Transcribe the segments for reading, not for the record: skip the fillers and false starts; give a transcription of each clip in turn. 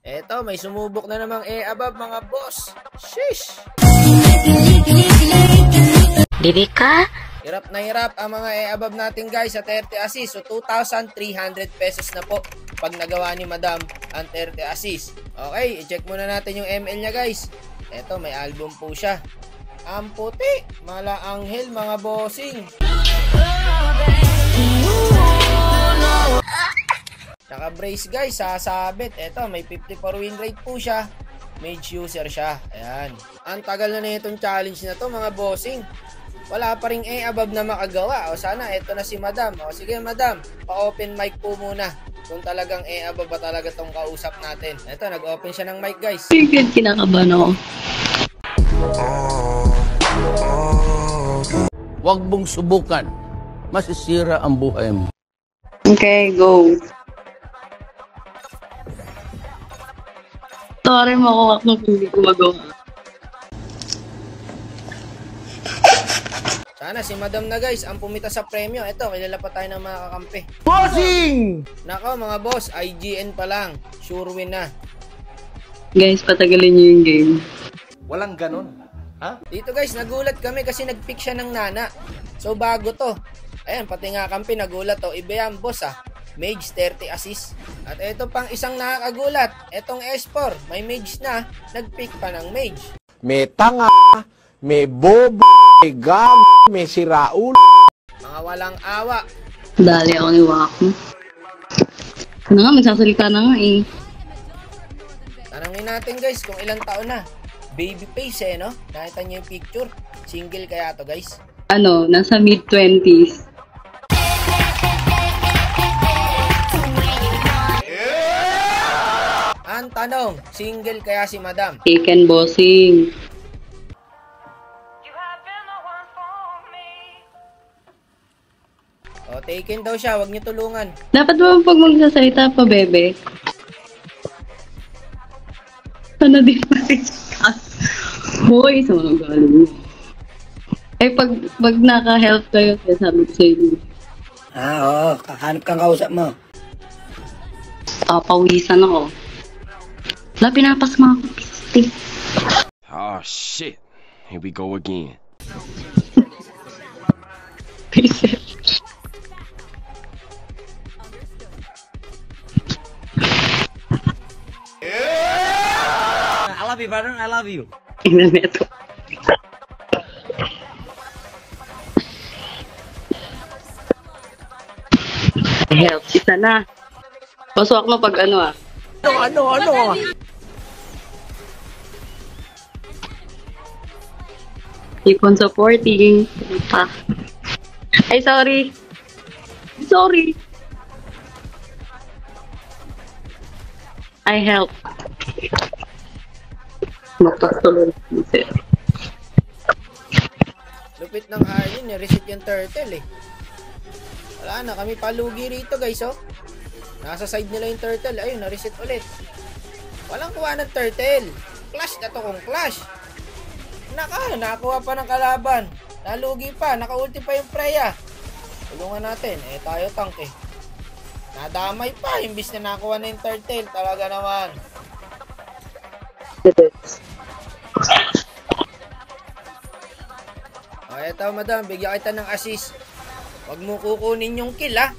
Eto, may sumubok na namang above mga boss. Sheesh! Bibi ka? Hirap na hirap ang mga above natin guys sa 30 assist. So 2,300 pesos na po pag nagawa ni Madam ang 30 assist. Okay, i-check muna natin yung ML niya guys. Eto, may album po siya. Ang puti, mala anghel mga bossing. Naka-brace guys, sasabit. Eto, may 54 win rate po siya. Mage user siya. Ayan. Ang tagal na itong challenge na to mga bossing. Wala pa ring above na makagawa. O sana, eto na si Madam. O sige Madam, pa-open mic po muna. Kung talagang above ba talaga tong kausap natin. Eto, nag-open siya ng mic guys. Sige, kinakabahan ako. Huwag mong subukan. Masisira ang buhay mo. Okay, go. Sorry, makuha kung hindi ko magawa. Sana si Madam na guys, ang pumita sa premyo. Ito, kilala pa tayo ng mga kakampi. Bossing! Nako mga boss, IGN pa lang. Sure win na. Guys, patagalin niyo yung game. Walang ganon. Ha? Dito guys, nagulat kami kasi nag-pick siya ng nana. So bago to. Ayan, pati nga kampi nagulat to. Iba yan boss ah. Mage 30 assist. At ito pang isang nakakagulat. Etong S4, may mage na. Nag-pick pa ng mage. May tanga, may bobo, may gag, may siraul. Mga walang awa. Dali ako ni Wako. Ano nga, magsasalita na nga eh. Tanungin natin guys kung ilang taon na. Baby face eh no? Nakita niyo yung picture. Single kaya to guys? Ano, nasa mid-20s. Ang tanong, single kaya si Madam? Taken bossing. O, taken daw siya, wag niyo tulungan. Dapat ba pag magsasalita pa, bebe? Ano din pa rin hoy, sa mga galing. Eh, pag naka-help kayo, sabi ko sa inyo. Oo, kahanap kang kausap mo. Papawisan ako. Wala, pinapasma ako. Oh shit. Here we go again. I love you, brother. I love you. Tingnan mo ito. Help, isa na. Pasok mo pag ano ah. Ano? Keep on supporting. Pa. Ay, sorry. Sorry. I help. Magpatuloy. Lupit ng high ni-reset yung turtle eh. Wala na, kami palugi rito guys oh. Nasa side nila yung turtle, ayun, na-reset ulit. Walang kuha ng turtle. Clash na to kung clash. Nakakuha pa ng kalaban. Nalugi pa, naka-ulti pa yung Freya. Tulungan natin, tayo tank eh. Nadamay pa, imbis na nakuha na yung turtle. Talaga naman. O, eto Madam, bigyan kita ng assist. Huwag mo kukunin yung kill ha.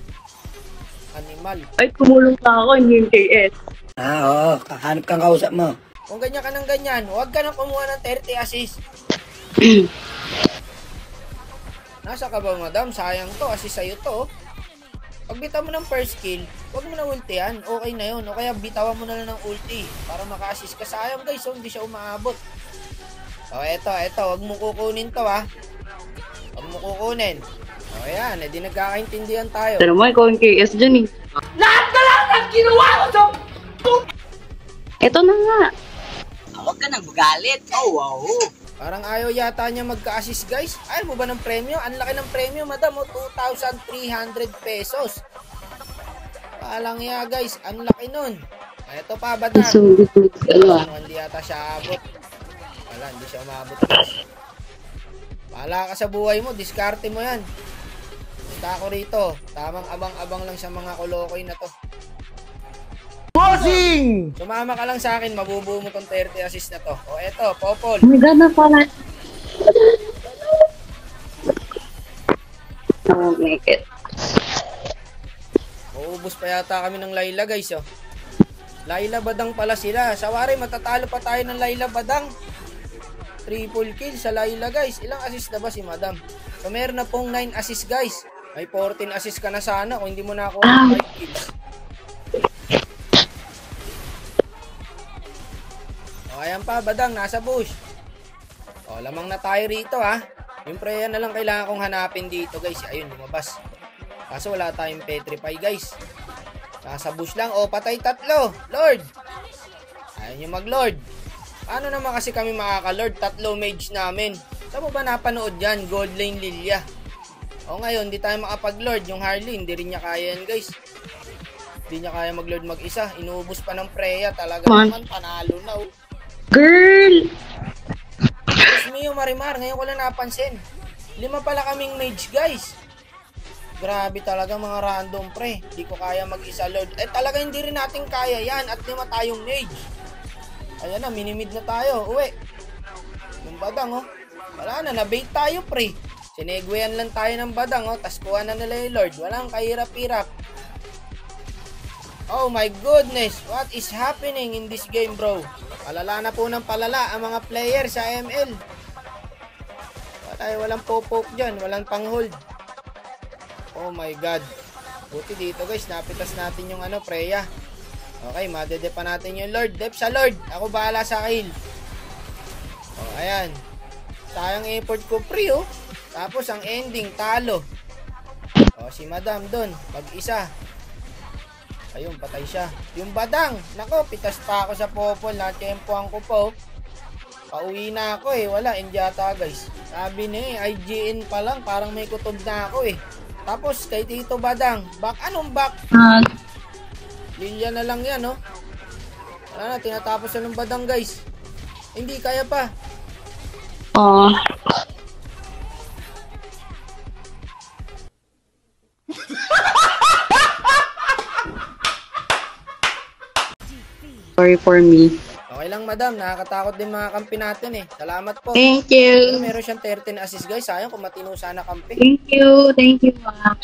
Animal. Ay, tumulong pa ako, hindi yung KS. Oo, kahanap kang kausap mo. Kung ganyan ka ng ganyan, huwag ka nang kumuha ng 30 assist. Nasa ka ba Madam? Sayang to, assist sa'yo to. Pag bitaw mo ng first kill, huwag mo na ultihan. Okay na yun. O kaya bitawan mo na lang ng ulti para maka-assist ka. Sayang guys, hindi siya umaabot. O eto. Huwag mo kukunin to ha. Huwag mo kukunin. O yan, di nagkakaintindihan tayo. Pero mo, ikaw yung KS dyan eh. Lahat na lang ang ginawa ko sa Ito na nga. Huwag ka nang magalit. Oh, wow. Parang ayaw yata niya magka-assist guys. Ayaw mo ba ng premyo? Ang laki ng premyo Madam, 2,300 pesos. Palang ya guys, ang laki nun. Ito pa ba na? Hindi yata siya abot. Wala, hindi siya umabot guys. Bahala ka sa buhay mo, diskarte mo yan. Punta ako rito. Tamang abang-abang lang sa mga kolokoy na to. Zing! Sumama ka lang sa akin, mabubuo mo tong 30 assist na to. O eto, Popol. Oh my God, na pala. Oh my God. Uubos pa yata kami ng Layla guys, oh. Layla Badang pala sila. Sawari, matatalo pa tayo ng Layla Badang. Triple kill sa Layla guys. Ilang assist na ba si Madam? So meron na pong 9 assist guys. May 14 assist ka na sana kung hindi mo na ako 5 kills. O ayan pa, Badang, nasa bush. O, lamang na tayo rito ha. Yung Freya na lang kailangan kong hanapin dito guys. Ayun, lumabas. Kaso wala tayong petrify guys. Nasa bush lang. O, patay tatlo. Lord. Ayun yung mag-lord. Paano naman kasi kami makaka-lord? Tatlo mage namin. Saan mo ba napanood yan? Gold lane Lilia. O ngayon, di tayo makapag-lord. Yung Harley, hindi rin niya kaya yan guys. Hindi niya kaya mag-lord mag-isa. Inuubos pa ng Freya. Talaga naman, panalo na oh. Girl! Diyos mio, Marimar, ngayon ko lang napansin. 5 pala kaming mage, guys. Grabe talaga mga random pre. Di ko kaya mag-isa load. Eh talaga hindi rin natin kaya yan at 5 tayong mage. Ayan na, minimid na tayo. Uwi. Yung Badang, oh. Wala na, nabait tayo pre. Sinegwayan lang tayo ng Badang, oh. Tas kuha na nila yung Lord. Walang kahirap-hirap. Oh my goodness, what is happening in this game, bro? Palala na po ng palala ang mga player sa ML. Walang popoke dyan, walang pang-hold. Oh my god. Buti dito guys, napitas natin yung Freya. Okay, madede pa natin yung Lord. Dep sa Lord, ako bahala sa kill. Oh, ayan. Sayang effort ko pre, oh. Tapos ang ending, talo. Oh, si Madam doon, mag-isa. Ayun, patay siya. Yung Badang, nako, pitas pa ako sa Popol. Na-tempohan ko po. Pauwi na ako eh. Wala, endyata guys. Sabi niya eh, IGN pa lang. Parang may kutob na ako eh. Tapos, kay Tito Badang. Back, anong back? Lilia na lang yan, oh. Wala na, tinatapos na ng Badang guys. Hindi, kaya pa. Oh. Sorry for me. Okay lang, Madam. Nakakatakot din mga kampi natin eh. Salamat po. Thank Pero you. meron siyang 13 assist guys. Sayang kung matino sana kampi. Thank you. Thank you, ma'am.